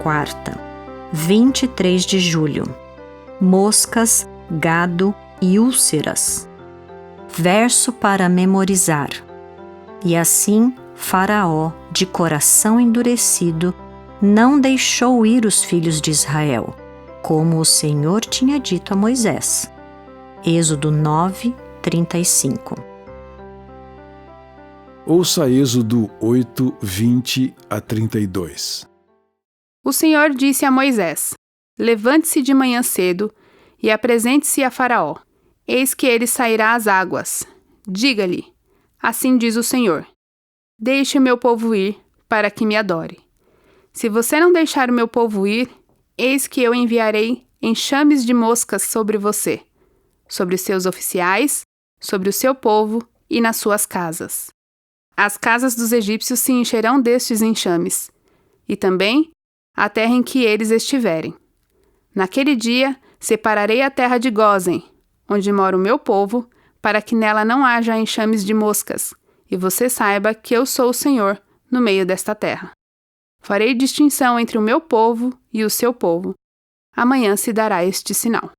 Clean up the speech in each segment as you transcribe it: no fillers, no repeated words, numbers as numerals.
quarta, 23 de julho. Moscas, gado e úlceras. Verso para memorizar. E assim Faraó, de coração endurecido, não deixou ir os filhos de Israel, como o Senhor tinha dito a Moisés. Êxodo 9, 35. Ouça Êxodo 8, 20 a 32. O Senhor disse a Moisés: Levante-se de manhã cedo e apresente-se a Faraó. Eis que ele sairá às águas. Diga-lhe: Assim diz o Senhor: Deixe o meu povo ir, para que me adore. Se você não deixar o meu povo ir, eis que eu enviarei enxames de moscas sobre você, sobre os seus oficiais, sobre o seu povo e nas suas casas. As casas dos egípcios se encherão destes enxames, e também a terra em que eles estiverem. Naquele dia, separarei a terra de Gósen, onde mora o meu povo, para que nela não haja enxames de moscas, e você saiba que eu sou o Senhor no meio desta terra. Farei distinção entre o meu povo e o seu povo. Amanhã se dará este sinal.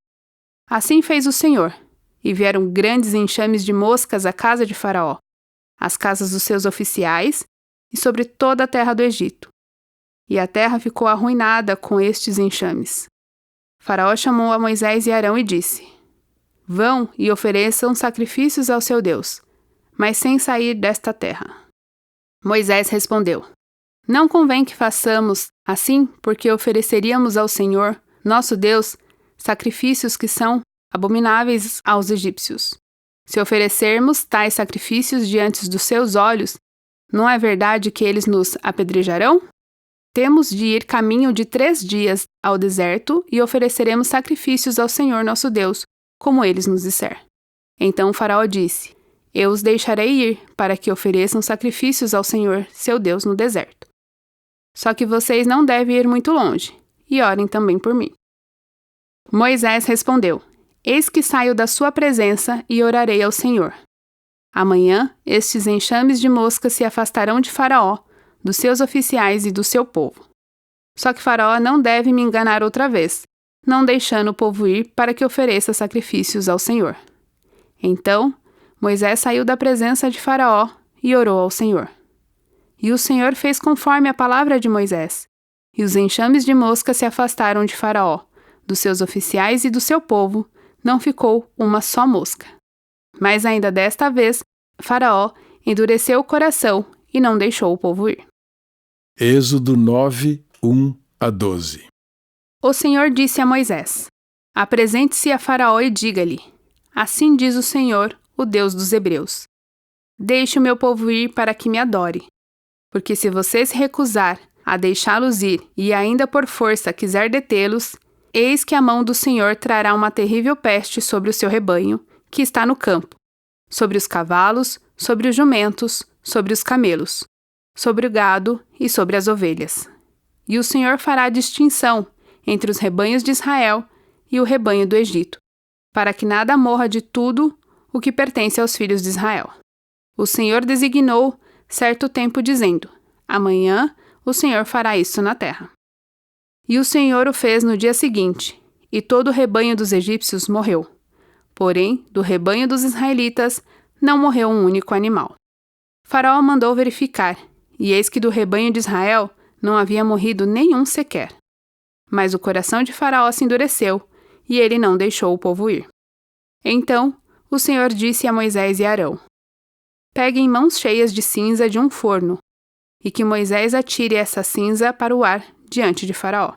Assim fez o Senhor, e vieram grandes enxames de moscas à casa de Faraó, às casas dos seus oficiais e sobre toda a terra do Egito. E a terra ficou arruinada com estes enxames. Faraó chamou a Moisés e Arão e disse: Vão e ofereçam sacrifícios ao seu Deus, mas sem sair desta terra. Moisés respondeu: Não convém que façamos assim, porque ofereceríamos ao Senhor, nosso Deus, sacrifícios que são abomináveis aos egípcios. Se oferecermos tais sacrifícios diante dos seus olhos, não é verdade que eles nos apedrejarão? Temos de ir caminho de 3 dias ao deserto e ofereceremos sacrifícios ao Senhor nosso Deus, como eles nos disser. Então o Faraó disse: Eu os deixarei ir, para que ofereçam sacrifícios ao Senhor, seu Deus, no deserto. Só que vocês não devem ir muito longe, e orem também por mim. Moisés respondeu: Eis que saio da sua presença e orarei ao Senhor. Amanhã, estes enxames de moscas se afastarão de Faraó, dos seus oficiais e do seu povo. Só que Faraó não deve me enganar outra vez, não deixando o povo ir para que ofereça sacrifícios ao Senhor. Então, Moisés saiu da presença de Faraó e orou ao Senhor. E o Senhor fez conforme a palavra de Moisés, e os enxames de mosca se afastaram de Faraó, dos seus oficiais e do seu povo, não ficou uma só mosca. Mas ainda desta vez, Faraó endureceu o coração e não deixou o povo ir. Êxodo 9, 1 a 12. O Senhor disse a Moisés: Apresente-se a Faraó e diga-lhe: Assim diz o Senhor, o Deus dos Hebreus: Deixe o meu povo ir para que me adore. Porque se você se recusar a deixá-los ir e ainda por força quiser detê-los, eis que a mão do Senhor trará uma terrível peste sobre o seu rebanho, que está no campo, sobre os cavalos, sobre os jumentos, sobre os camelos, sobre o gado e sobre as ovelhas. E o Senhor fará distinção entre os rebanhos de Israel e o rebanho do Egito, para que nada morra de tudo o que pertence aos filhos de Israel. O Senhor designou certo tempo, dizendo: Amanhã o Senhor fará isso na terra. E o Senhor o fez no dia seguinte, e todo o rebanho dos egípcios morreu. Porém, do rebanho dos israelitas não morreu um único animal. Faraó mandou verificar, e eis que do rebanho de Israel não havia morrido nenhum sequer. Mas o coração de Faraó se endureceu, e ele não deixou o povo ir. Então o Senhor disse a Moisés e Arão: Peguem mãos cheias de cinza de um forno, e que Moisés atire essa cinza para o ar diante de Faraó.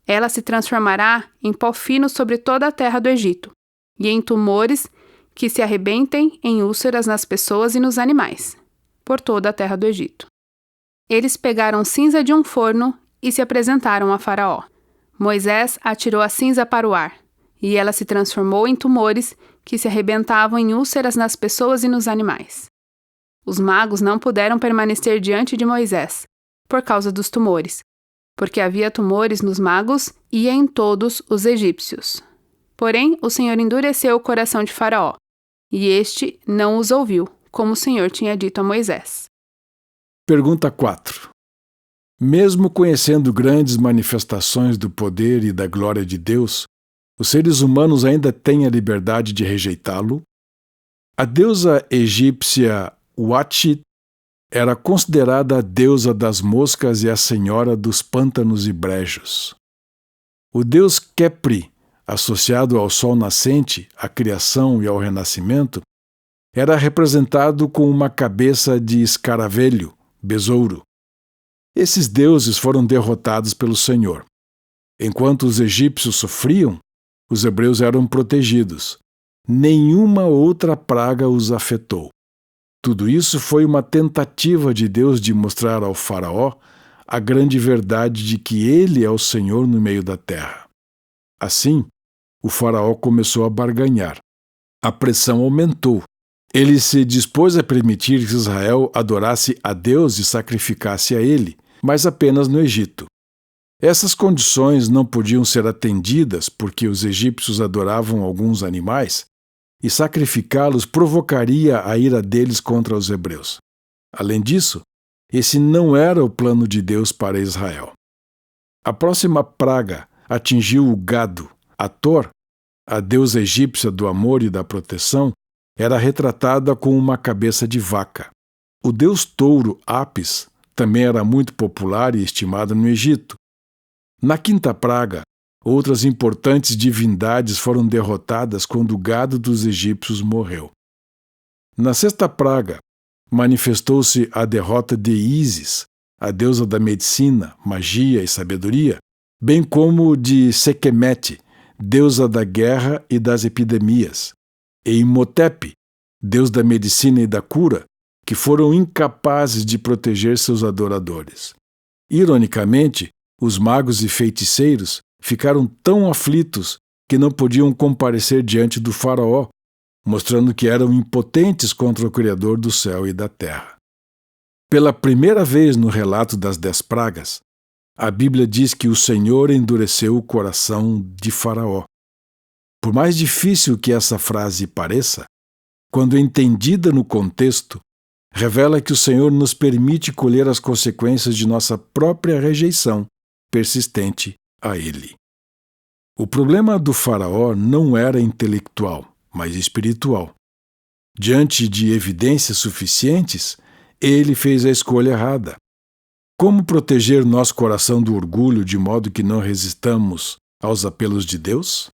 Ela se transformará em pó fino sobre toda a terra do Egito, e em tumores que se arrebentem em úlceras nas pessoas e nos animais, por toda a terra do Egito. Eles pegaram cinza de um forno e se apresentaram a Faraó. Moisés atirou a cinza para o ar, e ela se transformou em tumores que se arrebentavam em úlceras nas pessoas e nos animais. Os magos não puderam permanecer diante de Moisés, por causa dos tumores, porque havia tumores nos magos e em todos os egípcios. Porém, o Senhor endureceu o coração de Faraó, e este não os ouviu, como o Senhor tinha dito a Moisés. Pergunta 4. Mesmo conhecendo grandes manifestações do poder e da glória de Deus, os seres humanos ainda têm a liberdade de rejeitá-lo? A deusa egípcia Uatchit era considerada a deusa das moscas e a senhora dos pântanos e brejos. O deus Khepri, associado ao sol nascente, à criação e ao renascimento, era representado com uma cabeça de escaravelho, besouro. Esses deuses foram derrotados pelo Senhor. Enquanto os egípcios sofriam, os hebreus eram protegidos. Nenhuma outra praga os afetou. Tudo isso foi uma tentativa de Deus de mostrar ao faraó a grande verdade de que ele é o Senhor no meio da terra. Assim, o faraó começou a barganhar. A pressão aumentou. Ele se dispôs a permitir que Israel adorasse a Deus e sacrificasse a ele, mas apenas no Egito. Essas condições não podiam ser atendidas porque os egípcios adoravam alguns animais, e sacrificá-los provocaria a ira deles contra os hebreus. Além disso, esse não era o plano de Deus para Israel. A próxima praga atingiu o gado. Hathor, a deusa egípcia do amor e da proteção, era retratada com uma cabeça de vaca. O deus touro Apis também era muito popular e estimado no Egito. Na quinta praga, outras importantes divindades foram derrotadas quando o gado dos egípcios morreu. Na sexta praga, manifestou-se a derrota de Ísis, a deusa da medicina, magia e sabedoria, bem como de Sekhemete, deusa da guerra e das epidemias, e Imhotep, deus da medicina e da cura, que foram incapazes de proteger seus adoradores. Ironicamente, os magos e feiticeiros ficaram tão aflitos que não podiam comparecer diante do faraó, mostrando que eram impotentes contra o Criador do céu e da terra. Pela primeira vez no relato das 10 pragas, a Bíblia diz que o Senhor endureceu o coração de Faraó. Por mais difícil que essa frase pareça, quando entendida no contexto, revela que o Senhor nos permite colher as consequências de nossa própria rejeição persistente a Ele. O problema do Faraó não era intelectual, mas espiritual. Diante de evidências suficientes, ele fez a escolha errada. Como proteger nosso coração do orgulho de modo que não resistamos aos apelos de Deus?